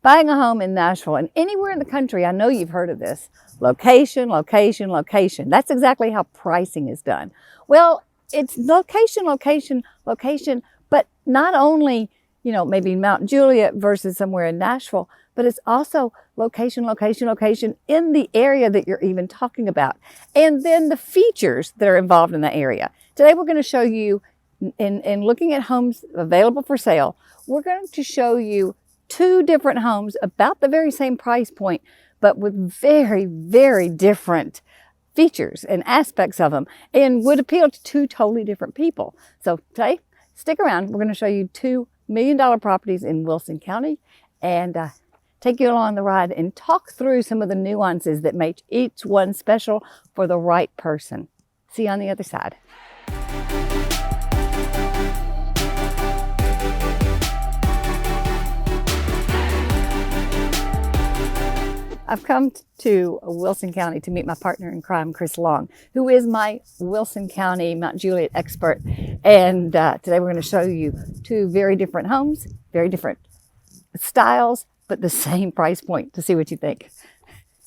Buying a home in Nashville and anywhere in the country, I know you've heard of this. Location, location, location. That's exactly how pricing is done. Well, it's location, location, location, but not only, maybe Mt Juliet versus somewhere in Nashville, but it's also location, location, location in the area that you're even talking about. And then the features that are involved in the area. Today we're going to show you, in looking at homes available for sale, we're going to show you 2 different homes about the very same price point, but with very, very different features and aspects of them, and would appeal to 2 totally different people. So today, stick around. We're going to show you 2 $1 million properties in Wilson County and take you along the ride and talk through some of the nuances that make each one special for the right person. See you on the other side. I've come to Wilson County to meet my partner in crime, Chris Long, who is my Wilson County Mt Juliet expert. And today we're going to show you 2 very different homes, very different styles, but the same price point, to see what you think.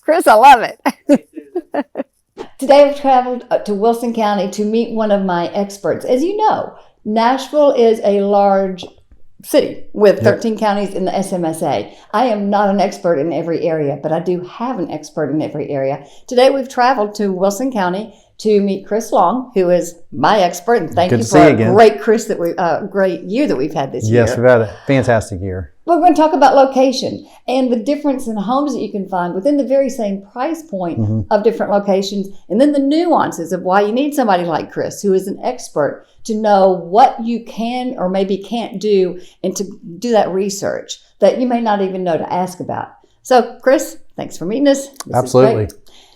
Chris, I love it. Today I've traveled to Wilson County to meet one of my experts. As you know, Nashville is a large city with 13 counties in the SMSA. I am not an expert in every area, but I do have an expert in every area. Today we've traveled to Wilson County to meet Chris Long, who is my expert, and thank you for a great year that we've had this year. Yes, we've had a fantastic year. We're going to talk about location and the difference in homes that you can find within the very same price point of different locations, and then the nuances of why you need somebody like Chris, who is an expert, to know what you can or maybe can't do, and to do that research that you may not even know to ask about. So, Chris, thanks for meeting us. Absolutely.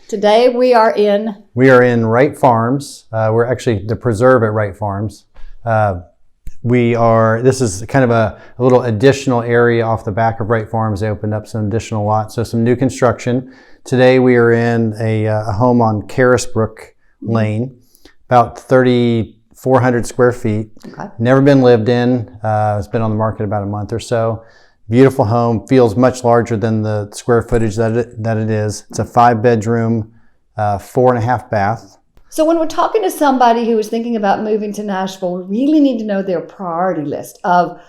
Today we are in Wright Farms. We're actually the preserve at Wright Farms. This is kind of a little additional area off the back of Wright Farms. They opened up some additional lots, so some new construction. Today we are in a home on Carisbrook Lane, about 3,400 square feet. Okay. Never been lived in. It's been on the market about a month or so. Beautiful home, feels much larger than the square footage that it is. It's a 5-bedroom, 4.5 bath. So when we're talking to somebody who is thinking about moving to Nashville, we really need to know their priority list of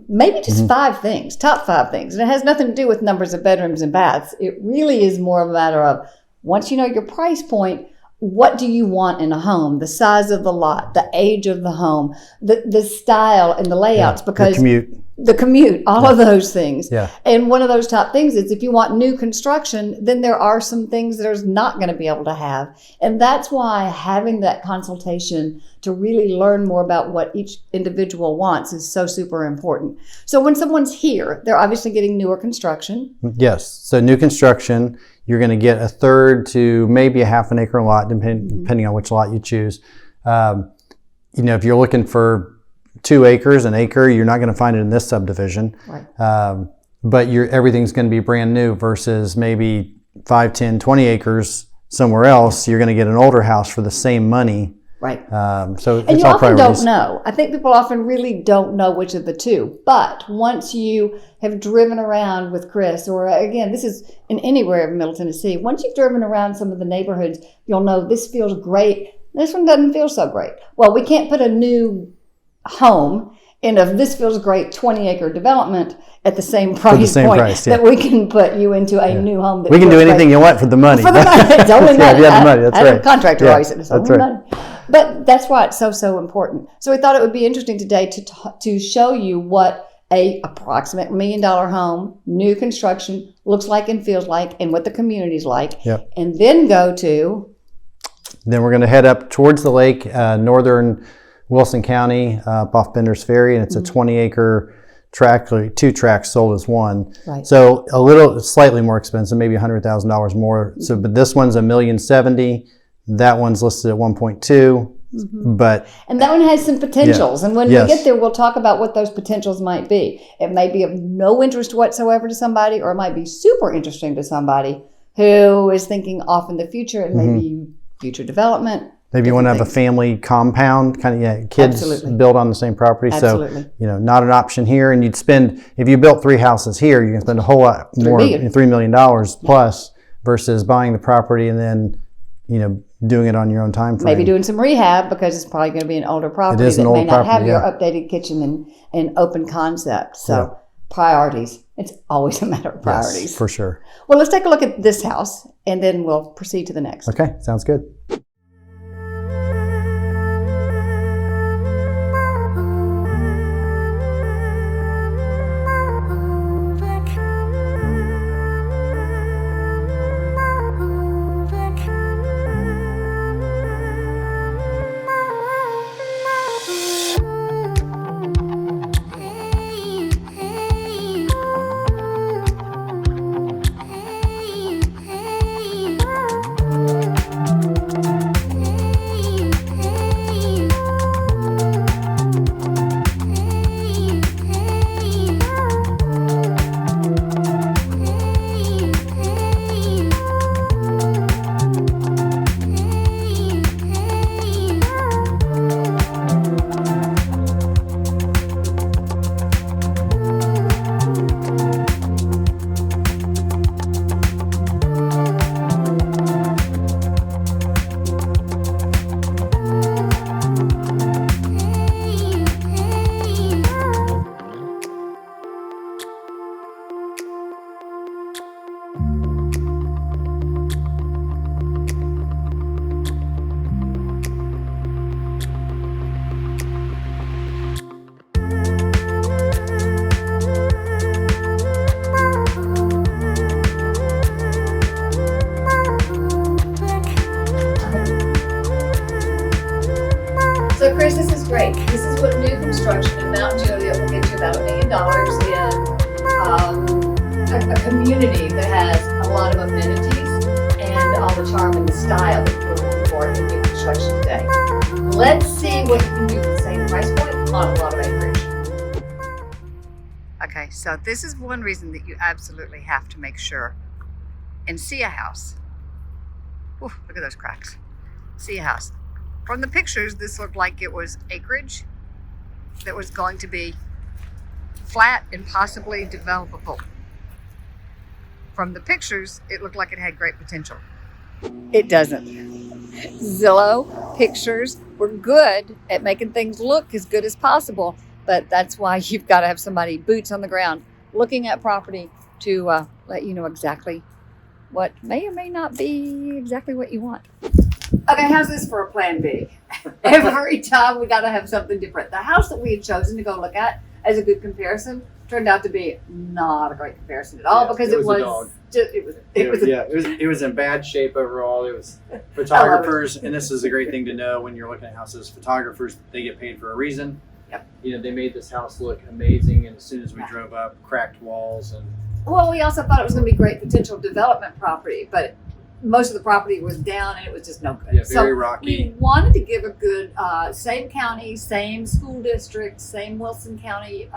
maybe just 5 things, top 5 things. And it has nothing to do with numbers of bedrooms and baths. It really is more of a matter of, once you know your price point, what do you want in a home? The size of the lot, the age of the home, the style and the layouts, because the commute, all of those things. Yeah. And one of those top things is, if you want new construction, then there are some things that are not going to be able to have. And that's why having that consultation to really learn more about what each individual wants is so super important. So when someone's here, they're obviously getting newer construction. Yes. So new construction, you're going to get a 1/3 to maybe a 1/2 acre lot, depending on which lot you choose. If you're looking for 2 acres, an acre, you're not going to find it in this subdivision. Right. But everything's going to be brand new versus maybe 5, 10, 20 acres somewhere else. You're going to get an older house for the same money. Right. So and you often don't know. I think people often really don't know which of the 2. But once you have driven around with Chris, or again, this is in anywhere in Middle Tennessee, once you've driven around some of the neighborhoods, you'll know this feels great. This one doesn't feel so great. Well, we can't put a new home in this feels great 20-acre development at the same price point that we can put you into a new home. That we can do anything you want for the money. For the money. It's only money. If you have the money, that's right. I have a contractor always said it's only money. But that's why it's so important. So we thought it would be interesting today to show you what a approximate $1 million home, new construction, looks like and feels like, and what the community's like. Yep. And then Then we're going to head up towards the lake, northern Wilson County, up off Bender's Ferry, and it's a 20-acre tract, 2 tracts sold as one. Right. So slightly more expensive, maybe $100,000 more. So, but this one's $1,070,000. That one's listed at 1.2. And that one has some potentials. And when we get there, we'll talk about what those potentials might be. It may be of no interest whatsoever to somebody, or it might be super interesting to somebody who is thinking off in the future, and maybe future development, Maybe you want to have a family compound, kind of, kids Absolutely. build on the same property. Absolutely. So, not an option here. And you'd spend, if you built 3 houses here, you can spend a whole lot more, $3 million plus, versus buying the property and then, doing it on your own time frame. Maybe doing some rehab, because it's probably going to be an older property It is that an may old not have property, your updated kitchen and open concept. So priorities. It's always a matter of priorities. Yes, for sure. Well, let's take a look at this house, and then we'll proceed to the next. Okay, sounds good. So, Chris, this is great. This is what new construction in Mt Juliet will get you about $1 million in a community that has a lot of amenities and all the charm and the style that we're looking for in new construction today. Let's see what you can do with the same price point on a lot of acreage. Okay, so this is one reason that you absolutely have to make sure and see a house. Ooh, look at those cracks. See a house. From the pictures, this looked like it was acreage that was going to be flat and possibly developable. From the pictures, it looked like it had great potential. It doesn't. Zillow pictures were good at making things look as good as possible, but that's why you've got to have somebody boots on the ground looking at property to let you know exactly what may or may not be exactly what you want. Okay, how's this for a plan B? Every time we got to have something different. The house that we had chosen to go look at as a good comparison turned out to be not a great comparison at all, because it was in bad shape overall. It was photographers, and this is a great thing to know when you're looking at houses. Photographers, they get paid for a reason. Yep. They made this house look amazing, and as soon as we drove up, cracked walls and. Well, we also thought it was going to be great potential development property, but most of the property was down and it was just no good. Yeah, very rocky. We wanted to give a good, same county, same school district, same Wilson County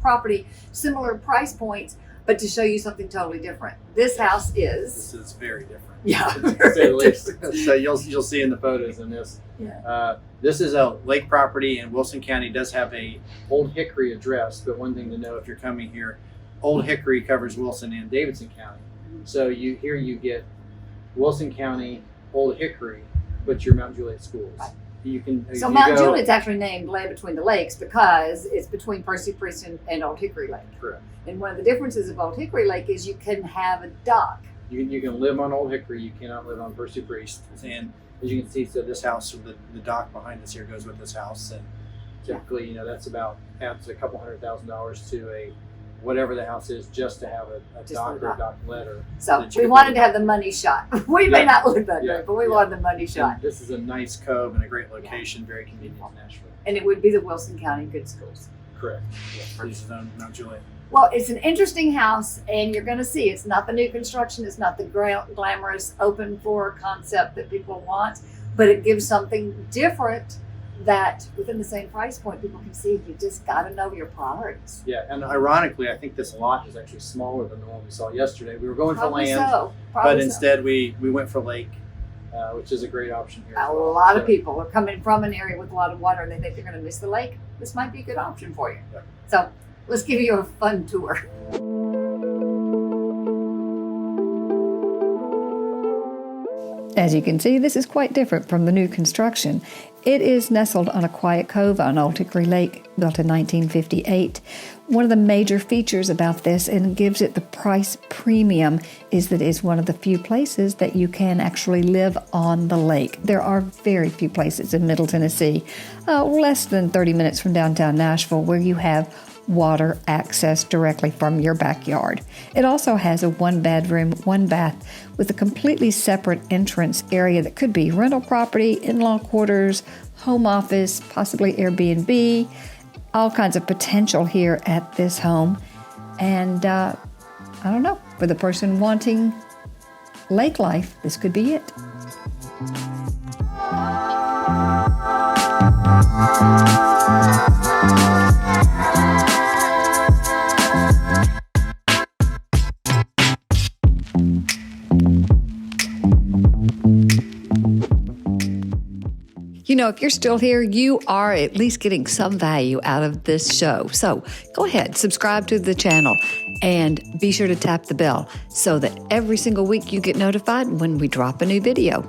property, similar price points, but to show you something totally different. This house is. This is very different. Yeah. To say the least. So you'll see in the photos in this. Yeah. This is a lake property, and Wilson County does have a Old Hickory address. But one thing to know if you're coming here, Old Hickory covers Wilson and Davidson County. So you get Wilson County, Old Hickory, but your Mt Juliet schools. Right. You can. So Mt Juliet's actually named Land Between the Lakes because it's between Percy Priest and Old Hickory Lake. Correct. And one of the differences of Old Hickory Lake is you can have a dock. You can live on Old Hickory. You cannot live on Percy Priest. And as you can see, so this house, the dock behind us here goes with this house, and typically, that's adds a couple $100,000 to a whatever the house is, just to have a dock or a dock letter. So we wanted to have the money shot. We may not live that way, but we wanted the money shot. And this is a nice cove and a great location, very convenient to Nashville. And it would be the Wilson County Good Schools. Correct. This is on Mt Juliet. Well, it's an interesting house, and you're going to see it's not the new construction. It's not the glamorous open floor concept that people want, but it gives something different that within the same price point people can see. You just got to know your priorities. Yeah, and ironically, I think this lot is actually smaller than the one we saw yesterday. We were going for land, So. but instead we went for lake, which is a great option here. A lot of people are coming from an area with a lot of water and they think they're going to miss the lake. This might be a good option for you. Yeah. So let's give you a fun tour. As you can see, this is quite different from the new construction. It is nestled on a quiet cove on Old Hickory Lake, built in 1958. One of the major features about this, and gives it the price premium, is that it's one of the few places that you can actually live on the lake. There are very few places in Middle Tennessee, less than 30 minutes from downtown Nashville, where you have water access directly from your backyard. It also has a 1-bedroom, 1-bath with a completely separate entrance area that could be rental property, in-law quarters, home office, possibly Airbnb, all kinds of potential here at this home. And I don't know, for the person wanting lake life, this could be it. You know, if you're still here, you are at least getting some value out of this show. So go ahead, subscribe to the channel, and be sure to tap the bell so that every single week you get notified when we drop a new video.